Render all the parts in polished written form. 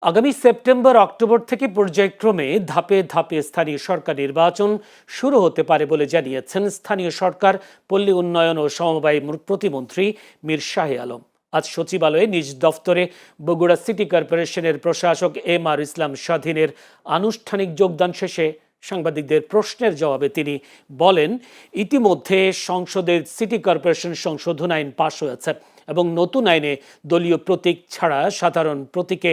আগামী September October থেকে পর্যায়ক্রমে ধাপে ধাপে স্থানীয় সরকার নির্বাচন শুরু হতে পারে বলে জানিয়েছেন স্থানীয় সরকার, পল্লী উন্নয়ন ও সমবায় প্রতিমন্ত্রী মীর শাহে আলম। আজ সচিবালয়ে নিজ দফতরে বগুড়া সিটি কর্পোরেশনের প্রশাসক এম.আর. ইসলাম স্বাধীনের আনুষ্ঠানিক যোগদান শেষে সাংবাদিকদের প্রশ্নের জবাবে তিনি বলেন, ইতিমধ্যে সংসদের সিটি কর্পোরেশন সংশোধন আইন পাশ হয়েছে এবং নতুন আইনে দলীয় প্রতীক ছাড়া সাধারণ প্রতীকে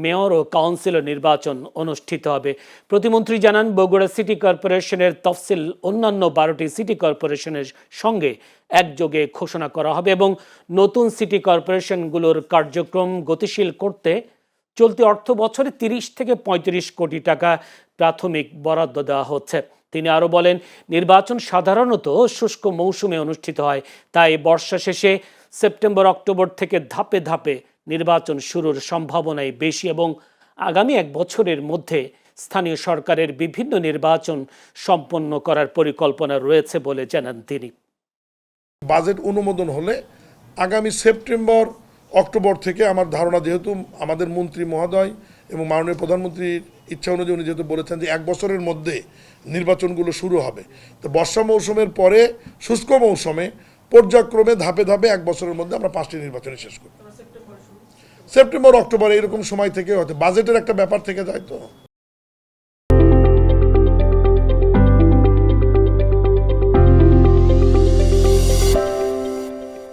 মেয়র ও কাউন্সিলর নির্বাচন অনুষ্ঠিত হবে। প্রতিমন্ত্রী জানান, বগুড়া সিটি কর্পোরেশনের তফসিল অন্যান্য 12টি সিটি কর্পোরেশনের সঙ্গে একযোগে ঘোষণা করা হবে এবং নতুন সিটি কর্পোরেশনগুলোর কার্যক্রম গতিশীল করতে চলতি অর্থ বছরে 30 থেকে 35 কোটি টাকা প্রাথমিক বরাদ্দ দেওয়া হচ্ছে। তিনি আরও বলেন, নির্বাচন সাধারণত শুষ্ক মৌসুমে অনুষ্ঠিত হয়, তাই বর্ষা শেষে সেপ্টেম্বর অক্টোবর থেকে ধাপে ধাপে নির্বাচন শুরুর সম্ভাবনাই বেশি এবং আগামী এক বছরের মধ্যে স্থানীয় সরকারের বিভিন্ন নির্বাচন সম্পন্ন করার পরিকল্পনা রয়েছে বলে জানান তিনি। বাজেট অনুমোদন হলে আগামী সেপ্টেম্বর অক্টোবর থেকে আমার ধারণা, যেহেতু আমাদের মন্ত্রী মহোদয় এবং মাননীয় প্রধানমন্ত্রীর ইচ্ছা অনুযায়ী উনি যেহেতু বলেছেন যে এক বছরের মধ্যে নির্বাচনগুলো শুরু হবে, তো বর্ষা মৌসুমের পরে শুষ্ক মৌসুমে পর্যায়ক্রমে ধাপে ধাপে এক বছরের মধ্যে আমরা 5টি নির্বাচনে শেষ করব। সেপ্টেম্বর অক্টোবর এইরকম সময় থেকে হয়তো বাজেটের একটা ব্যাপার থেকে যায় তো।